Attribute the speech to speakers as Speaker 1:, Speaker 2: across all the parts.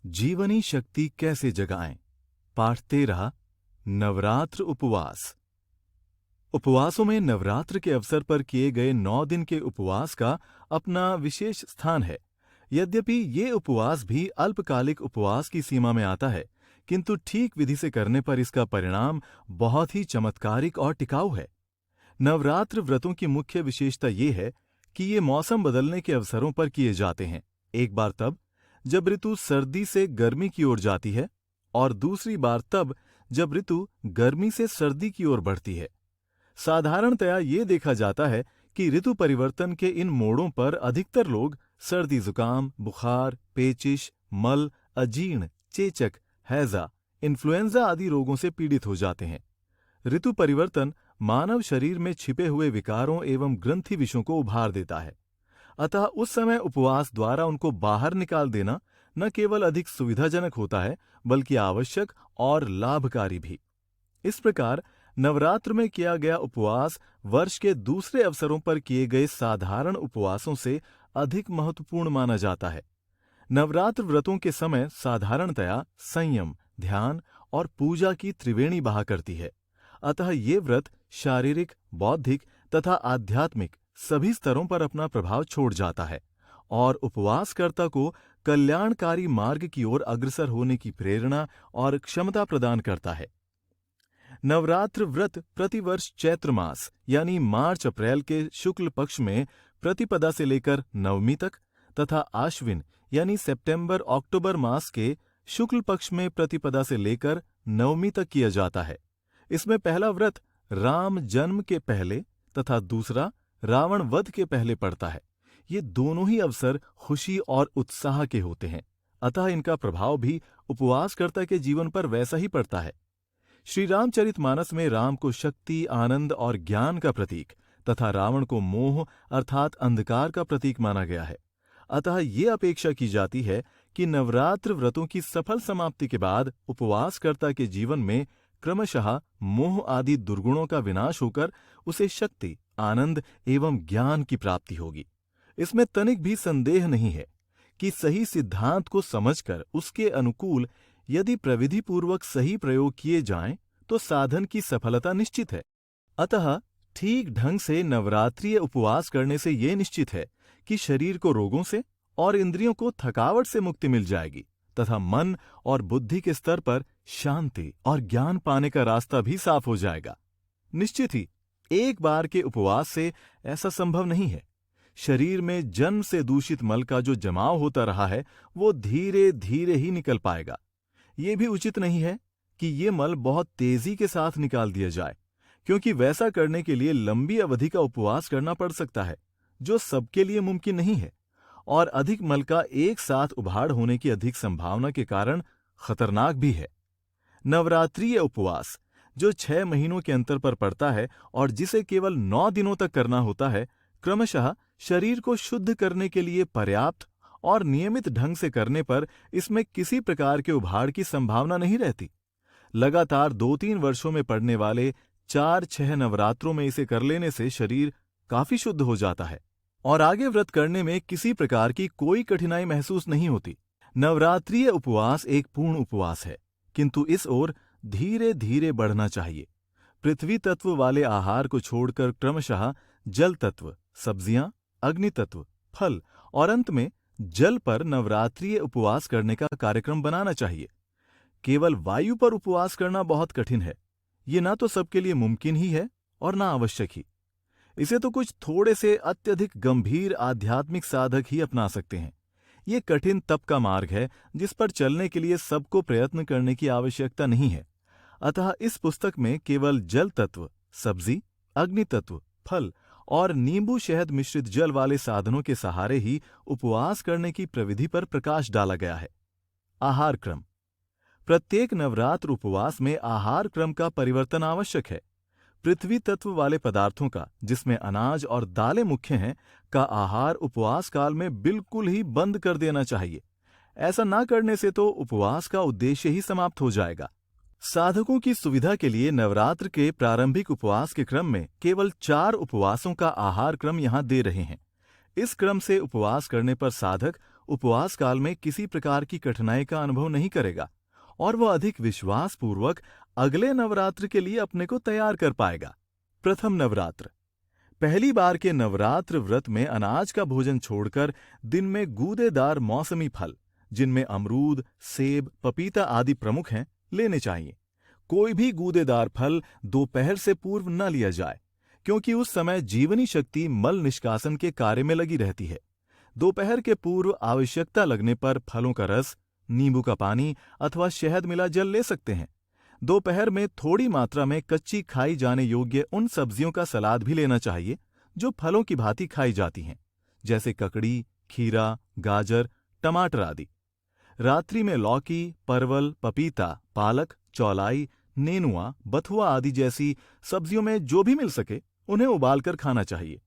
Speaker 1: जीवनी शक्ति कैसे जगाएं? पाठ 13 नवरात्र उपवास। उपवासों में नवरात्र के अवसर पर किए गए 9 दिन के उपवास का अपना विशेष स्थान है। यद्यपि ये उपवास भी अल्पकालिक उपवास की सीमा में आता है, किंतु ठीक विधि से करने पर इसका परिणाम बहुत ही चमत्कारिक और टिकाऊ है। नवरात्र व्रतों की मुख्य विशेषता ये है कि ये मौसम बदलने के अवसरों पर किए जाते हैं। एक बार तब जब ऋतु सर्दी से गर्मी की ओर जाती है और दूसरी बार तब जब ऋतु गर्मी से सर्दी की ओर बढ़ती है। साधारणतया ये देखा जाता है कि ऋतु परिवर्तन के इन मोड़ों पर अधिकतर लोग सर्दी जुकाम, बुखार, पेचिश, मल, अजीर्ण, चेचक, हैजा, इन्फ्लुएंजा आदि रोगों से पीड़ित हो जाते हैं। ऋतु परिवर्तन मानव शरीर में छिपे हुए विकारों एवं ग्रंथि विषों को उभार देता है। अतः उस समय उपवास द्वारा उनको बाहर निकाल देना न केवल अधिक सुविधाजनक होता है, बल्कि आवश्यक और लाभकारी भी। इस प्रकार नवरात्र में किया गया उपवास वर्ष के दूसरे अवसरों पर किए गए साधारण उपवासों से अधिक महत्वपूर्ण माना जाता है। नवरात्र व्रतों के समय साधारणतया संयम, ध्यान और पूजा की त्रिवेणी बहा करती है। अतः ये व्रत शारीरिक, बौद्धिक तथा आध्यात्मिक सभी स्तरों पर अपना प्रभाव छोड़ जाता है और उपवासकर्ता को कल्याणकारी मार्ग की ओर अग्रसर होने की प्रेरणा और क्षमता प्रदान करता है। नवरात्र व्रत प्रतिवर्ष चैत्र मास यानी मार्च अप्रैल के शुक्ल पक्ष में प्रतिपदा से लेकर नवमी तक तथा आश्विन यानी सितंबर अक्टूबर मास के शुक्ल पक्ष में प्रतिपदा से लेकर नवमी तक किया जाता है। इसमें पहला व्रत राम जन्म के पहले तथा दूसरा रावण वध के पहले पड़ता है। ये दोनों ही अवसर खुशी और उत्साह के होते हैं, अतः इनका प्रभाव भी उपवासकर्ता के जीवन पर वैसा ही पड़ता है। श्री रामचरितमानस में राम को शक्ति, आनंद और ज्ञान का प्रतीक तथा रावण को मोह अर्थात अंधकार का प्रतीक माना गया है। अतः ये अपेक्षा की जाती है कि नवरात्र व्रतों की सफल समाप्ति के बाद उपवासकर्ता के जीवन में क्रमशः मोह आदि दुर्गुणों का विनाश होकर उसे शक्ति, आनंद एवं ज्ञान की प्राप्ति होगी। इसमें तनिक भी संदेह नहीं है कि सही सिद्धांत को समझकर उसके अनुकूल यदि प्रविधिपूर्वक सही प्रयोग किए जाएं तो साधन की सफलता निश्चित है। अतः ठीक ढंग से नवरात्रीय उपवास करने से ये निश्चित है कि शरीर को रोगों से और इंद्रियों को थकावट से मुक्ति मिल जाएगी तथा मन और बुद्धि के स्तर पर शांति और ज्ञान पाने का रास्ता भी साफ हो जाएगा। निश्चित ही एक बार के उपवास से ऐसा संभव नहीं है। शरीर में जन्म से दूषित मल का जो जमाव होता रहा है वो धीरे धीरे ही निकल पाएगा। ये भी उचित नहीं है कि ये मल बहुत तेजी के साथ निकाल दिया जाए, क्योंकि वैसा करने के लिए लंबी अवधि का उपवास करना पड़ सकता है, जो सबके लिए मुमकिन नहीं है और अधिक मल का एक साथ उभाड़ होने की अधिक संभावना के कारण खतरनाक भी है। नवरात्रीय उपवास जो 6 महीनों के अंतर पर पड़ता है और जिसे केवल 9 दिनों तक करना होता है, क्रमशः शरीर को शुद्ध करने के लिए पर्याप्त और नियमित ढंग से करने पर इसमें किसी प्रकार के उभाड़ की संभावना नहीं रहती। लगातार 2-3 वर्षों में पड़ने वाले 4-6 नवरात्रों में इसे कर लेने से शरीर काफी शुद्ध हो जाता है और आगे व्रत करने में किसी प्रकार की कोई कठिनाई महसूस नहीं होती। नवरात्रीय उपवास एक पूर्ण उपवास है, किंतु इस ओर धीरे धीरे बढ़ना चाहिए। पृथ्वी तत्व वाले आहार को छोड़कर क्रमशः जल तत्व, सब्जियां, अग्नि तत्व, फल और अंत में जल पर नवरात्रीय उपवास करने का कार्यक्रम बनाना चाहिए। केवल वायु पर उपवास करना बहुत कठिन है। ये ना तो सबके लिए मुमकिन ही है और ना आवश्यक ही। इसे तो कुछ थोड़े से अत्यधिक गंभीर आध्यात्मिक साधक ही अपना सकते हैं। ये कठिन तप का मार्ग है जिस पर चलने के लिए सबको प्रयत्न करने की आवश्यकता नहीं है। अतः इस पुस्तक में केवल जल तत्व, सब्जी, अग्नि तत्व, फल और नींबू शहद मिश्रित जल वाले साधनों के सहारे ही उपवास करने की प्रविधि पर प्रकाश डाला गया है। आहार क्रम। प्रत्येक नवरात्र उपवास में आहार क्रम का परिवर्तन आवश्यक है। पृथ्वी तत्व वाले पदार्थों का, जिसमें अनाज और दालें मुख्य हैं, का आहार उपवास काल में बिल्कुल ही बंद कर देना चाहिए। ऐसा ना करने से तो उपवास का उद्देश्य ही समाप्त हो जाएगा। साधकों की सुविधा के लिए नवरात्र के प्रारंभिक उपवास के क्रम में केवल 4 उपवासों का आहार क्रम यहां दे रहे हैं। इस क्रम से उपवास करने पर साधक उपवास काल में किसी प्रकार की कठिनाई का अनुभव नहीं करेगा और वह अधिक विश्वास पूर्वक अगले नवरात्र के लिए अपने को तैयार कर पाएगा। प्रथम नवरात्र। पहली बार के नवरात्र व्रत में अनाज का भोजन छोड़कर दिन में गूदेदार मौसमी फल, जिनमें अमरूद, सेब, पपीता आदि प्रमुख हैं, लेने चाहिए। कोई भी गूदेदार फल दोपहर से पूर्व न लिया जाए, क्योंकि उस समय जीवनी शक्ति मल निष्कासन के कार्य में लगी रहती है। दोपहर के पूर्व आवश्यकता लगने पर फलों का रस, नींबू का पानी अथवा शहद मिला जल ले सकते हैं। दोपहर में थोड़ी मात्रा में कच्ची खाई जाने योग्य उन सब्जियों का सलाद भी लेना चाहिए जो फलों की भांति खाई जाती हैं, जैसे ककड़ी, खीरा, गाजर, टमाटर आदि। रात्रि में लौकी, परवल, पपीता, पालक, चौलाई, नेनुआ, बथुआ आदि जैसी सब्जियों में जो भी मिल सके उन्हें उबालकर खाना चाहिए।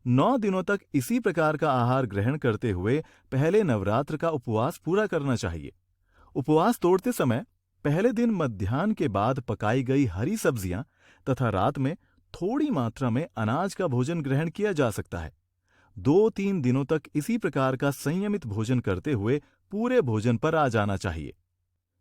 Speaker 1: 9 दिनों तक इसी प्रकार का आहार ग्रहण करते हुए पहले नवरात्र का उपवास पूरा करना चाहिए। उपवास तोड़ते समय पहले दिन मध्याह्न के बाद पकाई गई हरी सब्जियां तथा रात में थोड़ी मात्रा में अनाज का भोजन ग्रहण किया जा सकता है। 2-3 दिनों तक इसी प्रकार का संयमित भोजन करते हुए पूरे भोजन पर आ जाना चाहिए।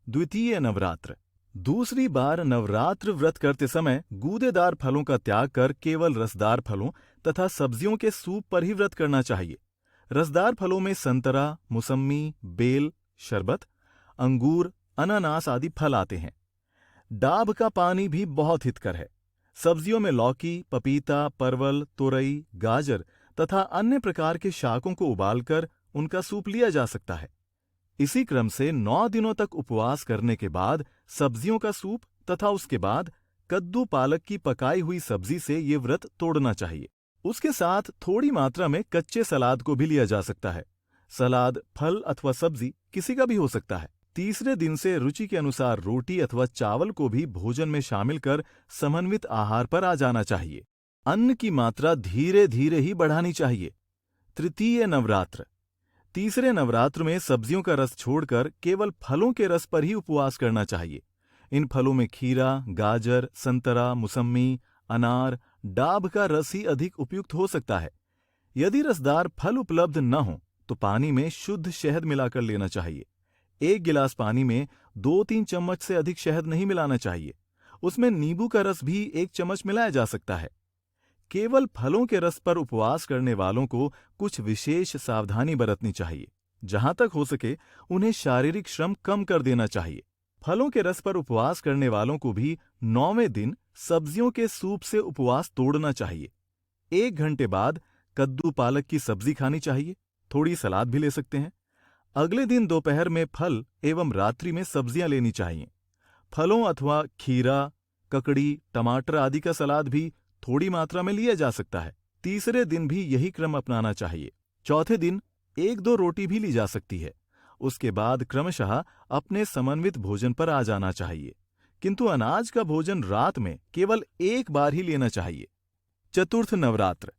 Speaker 1: द्वितीय नवरात्र। दूसरी बार नवरात्र व्रत करते समय गूदेदार फलों का त्याग कर केवल रसदार फलों तथा सब्जियों के सूप पर ही व्रत करना चाहिए। रसदार फलों में संतरा, मुसम्मी, बेल, शरबत, अंगूर, अनानास आदि फल आते हैं। डाब का पानी भी बहुत हितकर है। सब्जियों में लौकी, पपीता, परवल, तोरई, गाजर तथा अन्य प्रकार के शाकों को उबालकर उनका सूप लिया जा सकता है। इसी क्रम से 9 दिनों तक उपवास करने के बाद सब्जियों का सूप तथा उसके बाद कद्दू पालक की पकाई हुई सब्जी से ये व्रत तोड़ना चाहिए। उसके साथ थोड़ी मात्रा में कच्चे सलाद को भी लिया जा सकता है। सलाद फल अथवा सब्जी किसी का भी हो सकता है। तीसरे दिन से रुचि के अनुसार रोटी अथवा चावल को भी भोजन में शामिल कर समन्वित आहार पर आ जाना चाहिए। अन्न की मात्रा धीरे धीरे ही बढ़ानी चाहिए। तृतीय नवरात्र। तीसरे नवरात्र में सब्जियों का रस छोड़कर केवल फलों के रस पर ही उपवास करना चाहिए। इन फलों में खीरा, गाजर, संतरा, मुसम्मी, अनार, डाब का रस ही अधिक उपयुक्त हो सकता है। यदि रसदार फल उपलब्ध न हो तो पानी में शुद्ध शहद मिलाकर लेना चाहिए। 1 गिलास पानी में 2-3 चम्मच से अधिक शहद नहीं मिलाना चाहिए। उसमें नींबू का रस भी 1 चम्मच मिलाया जा सकता है। केवल फलों के रस पर उपवास करने वालों को कुछ विशेष सावधानी बरतनी चाहिए। जहां तक हो सके उन्हें शारीरिक श्रम कम कर देना चाहिए। फलों के रस पर उपवास करने वालों को भी 9वें दिन सब्जियों के सूप से उपवास तोड़ना चाहिए। 1 घंटे बाद कद्दू पालक की सब्जी खानी चाहिए। थोड़ी सलाद भी ले सकते हैं। अगले दिन दोपहर में फल एवं रात्रि में सब्जियां लेनी चाहिए। फलों अथवा खीरा, ककड़ी, टमाटर आदि का सलाद भी थोड़ी मात्रा में लिया जा सकता है। तीसरे दिन भी यही क्रम अपनाना चाहिए। चौथे दिन 1-2 रोटी भी ली जा सकती है। उसके बाद क्रमशः अपने समन्वित भोजन पर आ जाना चाहिए, किंतु अनाज का भोजन रात में केवल 1 बार ही लेना चाहिए। चतुर्थ नवरात्र।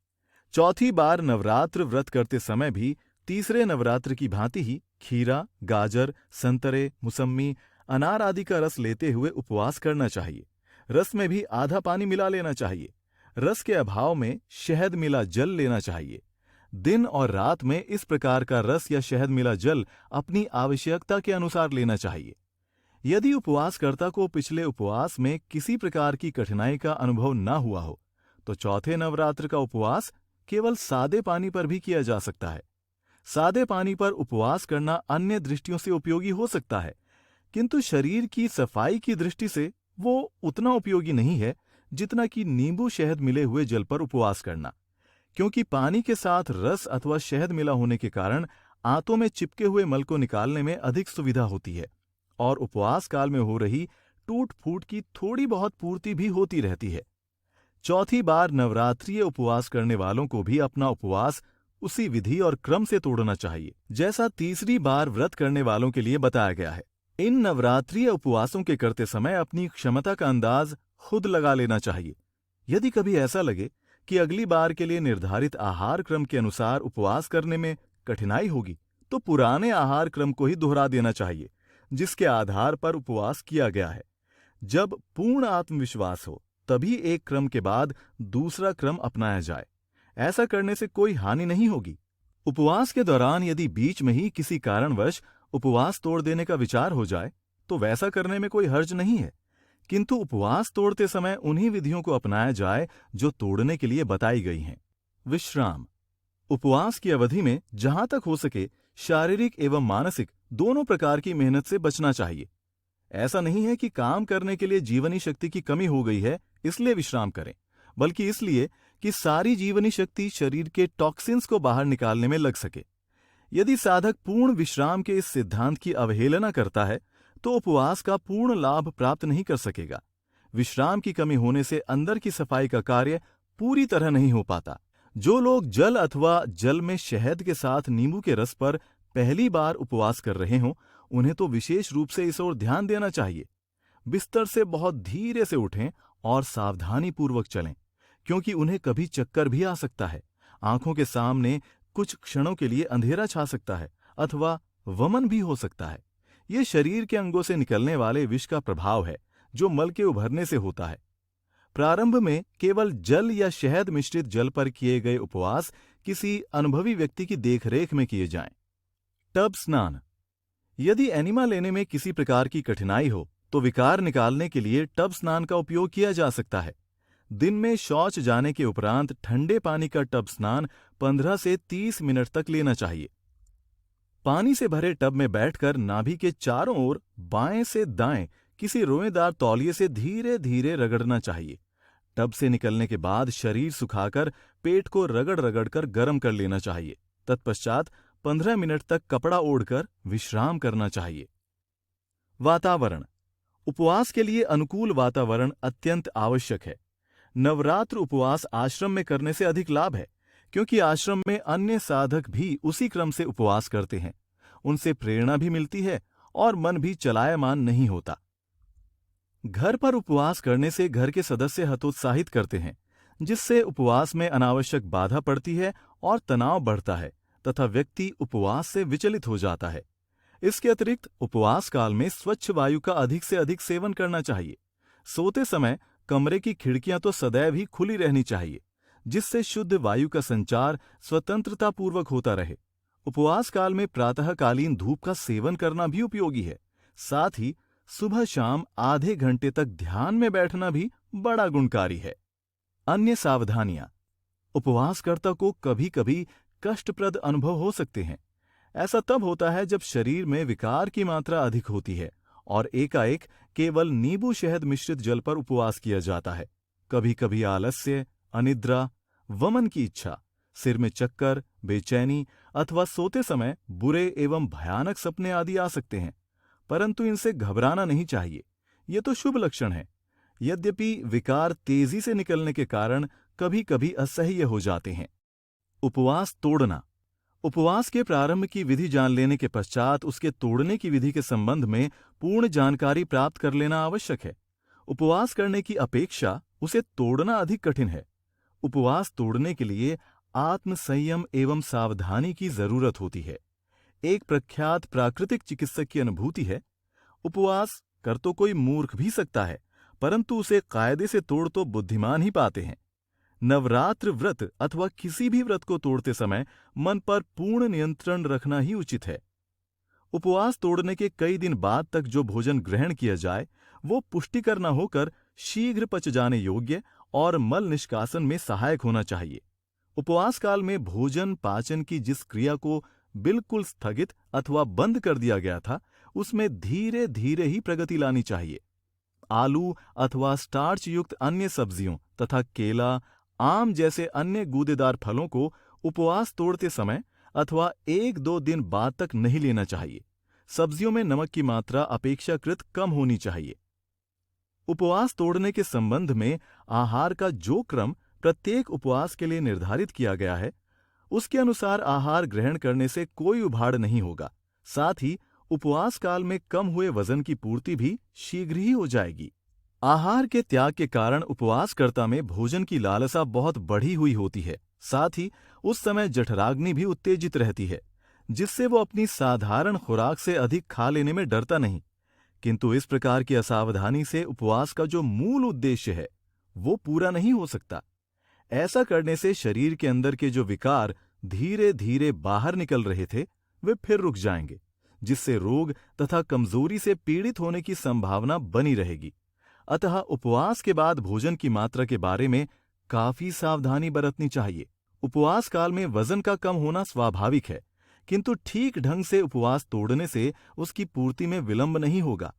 Speaker 1: चौथी बार नवरात्र व्रत करते समय भी तीसरे नवरात्र की भांति ही खीरा, गाजर, संतरे, मुसम्मी, अनार आदि का रस लेते हुए उपवास करना चाहिए। रस में भी आधा पानी मिला लेना चाहिए। रस के अभाव में शहद मिला जल लेना चाहिए। दिन और रात में इस प्रकार का रस या शहद मिला जल अपनी आवश्यकता के अनुसार लेना चाहिए। यदि उपवासकर्ता को पिछले उपवास में किसी प्रकार की कठिनाई का अनुभव न हुआ हो तो चौथे नवरात्र का उपवास केवल सादे पानी पर भी किया जा सकता है। सादे पानी पर उपवास करना अन्य दृष्टियों से उपयोगी हो सकता है, किंतु शरीर की सफाई की दृष्टि से वो उतना उपयोगी नहीं है जितना कि नींबू शहद मिले हुए जल पर उपवास करना, क्योंकि पानी के साथ रस अथवा शहद मिला होने के कारण आंतों में चिपके हुए मल को निकालने में अधिक सुविधा होती है और उपवास काल में हो रही टूट फूट की थोड़ी बहुत पूर्ति भी होती रहती है। चौथी बार नवरात्रीय उपवास करने वालों को भी अपना उपवास उसी विधि और क्रम से तोड़ना चाहिए जैसा तीसरी बार व्रत करने वालों के लिए बताया गया है। इन नवरात्रीय उपवासों के करते समय अपनी क्षमता का अंदाज खुद लगा लेना चाहिए। यदि कभी ऐसा लगे कि अगली बार के लिए निर्धारित आहार क्रम के अनुसार उपवास करने में कठिनाई होगी तो पुराने आहार क्रम को ही दोहरा देना चाहिए जिसके आधार पर उपवास किया गया है। जब पूर्ण आत्मविश्वास हो तभी एक क्रम के बाद दूसरा क्रम अपनाया जाए। ऐसा करने से कोई हानि नहीं होगी। उपवास के दौरान यदि बीच में ही किसी कारणवश उपवास तोड़ देने का विचार हो जाए तो वैसा करने में कोई हर्ज नहीं है, किंतु उपवास तोड़ते समय उन्हीं विधियों को अपनाया जाए जो तोड़ने के लिए बताई गई हैं। विश्राम। उपवास की अवधि में जहां तक हो सके शारीरिक एवं मानसिक दोनों प्रकार की मेहनत से बचना चाहिए। ऐसा नहीं है कि काम करने के लिए जीवनी शक्ति की कमी हो गई है इसलिए विश्राम करें, बल्कि इसलिए कि सारी जीवनी शक्ति शरीर के टॉक्सिन्स को बाहर निकालने में लग सके। यदि साधक पूर्ण विश्राम के इस सिद्धांत की अवहेलना करता है तो उपवास का पूर्ण लाभ प्राप्त नहीं कर सकेगा। विश्राम की कमी होने से अंदर की सफाई का कार्य पूरी तरह नहीं हो पाता। जो लोग जल अथवा जल में शहद के साथ नींबू के रस पर पहली बार उपवास कर रहे हों, उन्हें तो विशेष रूप से इस ओर ध्यान देना चाहिए। बिस्तर से बहुत धीरे से उठें और सावधानीपूर्वक चलें, क्योंकि उन्हें कभी चक्कर भी आ सकता है। आंखों के सामने कुछ क्षणों के लिए अंधेरा छा सकता है अथवा वमन भी हो सकता है। ये शरीर के अंगों से निकलने वाले विष का प्रभाव है जो मल के उभरने से होता है। प्रारंभ में केवल जल या शहद मिश्रित जल पर किए गए उपवास किसी अनुभवी व्यक्ति की देखरेख में किए जाएं। टब स्नान। यदि एनिमा लेने में किसी प्रकार की कठिनाई हो तो विकार निकालने के लिए टब स्नान का उपयोग किया जा सकता है। दिन में शौच जाने के उपरांत ठंडे पानी का टब स्नान 15 से 30 मिनट तक लेना चाहिए। पानी से भरे टब में बैठकर नाभि के चारों ओर बाएं से दाएं किसी रोएदार तौलिए से धीरे धीरे रगड़ना चाहिए। टब से निकलने के बाद शरीर सुखाकर पेट को रगड़ रगड़ कर गर्म कर लेना चाहिए। तत्पश्चात 15 मिनट तक कपड़ा ओढ़कर विश्राम करना चाहिए। वातावरण। उपवास के लिए अनुकूल वातावरण अत्यंत आवश्यक है। नवरात्र उपवास आश्रम में करने से अधिक लाभ है, क्योंकि आश्रम में अन्य साधक भी उसी क्रम से उपवास करते हैं। उनसे प्रेरणा भी मिलती है और मन भी चलायमान नहीं होता। घर पर उपवास करने से घर के सदस्य हतोत्साहित करते हैं, जिससे उपवास में अनावश्यक बाधा पड़ती है और तनाव बढ़ता है तथा व्यक्ति उपवास से विचलित हो जाता है। इसके अतिरिक्त उपवास काल में स्वच्छ वायु का अधिक से अधिक सेवन करना चाहिए। सोते समय कमरे की खिड़कियां तो सदैव ही खुली रहनी चाहिए, जिससे शुद्ध वायु का संचार स्वतंत्रतापूर्वक होता रहे। उपवास काल में प्रातःकालीन धूप का सेवन करना भी उपयोगी है। साथ ही सुबह शाम आधे घंटे तक ध्यान में बैठना भी बड़ा गुणकारी है। अन्य सावधानियां। उपवासकर्ता को कभी कभी कष्टप्रद अनुभव हो सकते हैं। ऐसा तब होता है जब शरीर में विकार की मात्रा अधिक होती है और एकाएक केवल नींबू शहद मिश्रित जल पर उपवास किया जाता है। कभी कभी आलस्य, अनिद्रा, वमन की इच्छा, सिर में चक्कर, बेचैनी अथवा सोते समय बुरे एवं भयानक सपने आदि आ सकते हैं, परंतु इनसे घबराना नहीं चाहिए। ये तो शुभ लक्षण है। यद्यपि विकार तेजी से निकलने के कारण कभी कभी असह्य हो जाते हैं। उपवास तोड़ना। उपवास के प्रारंभ की विधि जान लेने के पश्चात उसके तोड़ने की विधि के संबंध में पूर्ण जानकारी प्राप्त कर लेना आवश्यक है। उपवास करने की अपेक्षा उसे तोड़ना अधिक कठिन है। उपवास तोड़ने के लिए आत्मसंयम एवं सावधानी की जरूरत होती है। एक प्रख्यात प्राकृतिक चिकित्सक की अनुभूति है, उपवास कर तो कोई मूर्ख भी सकता है, परंतु उसे कायदे से तोड़ तो बुद्धिमान ही पाते हैं। नवरात्र व्रत अथवा किसी भी व्रत को तोड़ते समय मन पर पूर्ण नियंत्रण रखना ही उचित है। उपवास तोड़ने के कई दिन बाद तक जो भोजन ग्रहण किया जाए वो पुष्टिकर न होकर शीघ्र पच जाने योग्य और मल निष्कासन में सहायक होना चाहिए। उपवास काल में भोजन पाचन की जिस क्रिया को बिल्कुल स्थगित अथवा बंद कर दिया गया था, उसमें धीरे धीरे ही प्रगति लानी चाहिए। आलू अथवा स्टार्च युक्त अन्य सब्जियों तथा केला, आम जैसे अन्य गूदेदार फलों को उपवास तोड़ते समय अथवा 1-2 दिन बाद तक नहीं लेना चाहिए। सब्जियों में नमक की मात्रा अपेक्षाकृत कम होनी चाहिए। उपवास तोड़ने के संबंध में आहार का जो क्रम प्रत्येक उपवास के लिए निर्धारित किया गया है, उसके अनुसार आहार ग्रहण करने से कोई उभाड़ नहीं होगा। साथ ही उपवास काल में कम हुए वजन की पूर्ति भी शीघ्र ही हो जाएगी। आहार के त्याग के कारण उपवासकर्ता में भोजन की लालसा बहुत बढ़ी हुई होती है। साथ ही उस समय जठराग्नि भी उत्तेजित रहती है, जिससे वो अपनी साधारण खुराक से अधिक खा लेने में डरता नहीं। किंतु इस प्रकार की असावधानी से उपवास का जो मूल उद्देश्य है वो पूरा नहीं हो सकता। ऐसा करने से शरीर के अंदर के जो विकार धीरे धीरे बाहर निकल रहे थे, वे फिर रुक जाएंगे, जिससे रोग तथा कमजोरी से पीड़ित होने की संभावना बनी रहेगी। अतः उपवास के बाद भोजन की मात्रा के बारे में काफी सावधानी बरतनी चाहिए। उपवास काल में वजन का कम होना स्वाभाविक है, किंतु ठीक ढंग से उपवास तोड़ने से उसकी पूर्ति में विलंब नहीं होगा।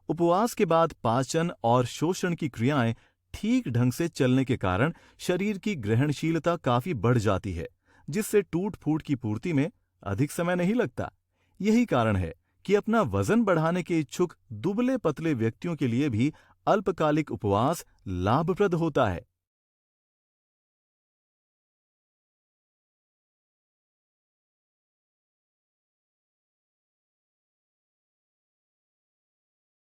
Speaker 1: उपवास के बाद पाचन और शोषण की क्रियाएं ठीक ढंग से चलने के कारण शरीर की ग्रहणशीलता काफी बढ़ जाती है, जिससे टूट फूट की पूर्ति में अधिक समय नहीं लगता। यही कारण है कि अपना वजन बढ़ाने के इच्छुक दुबले पतले व्यक्तियों के लिए भी अल्पकालिक उपवास लाभप्रद होता है।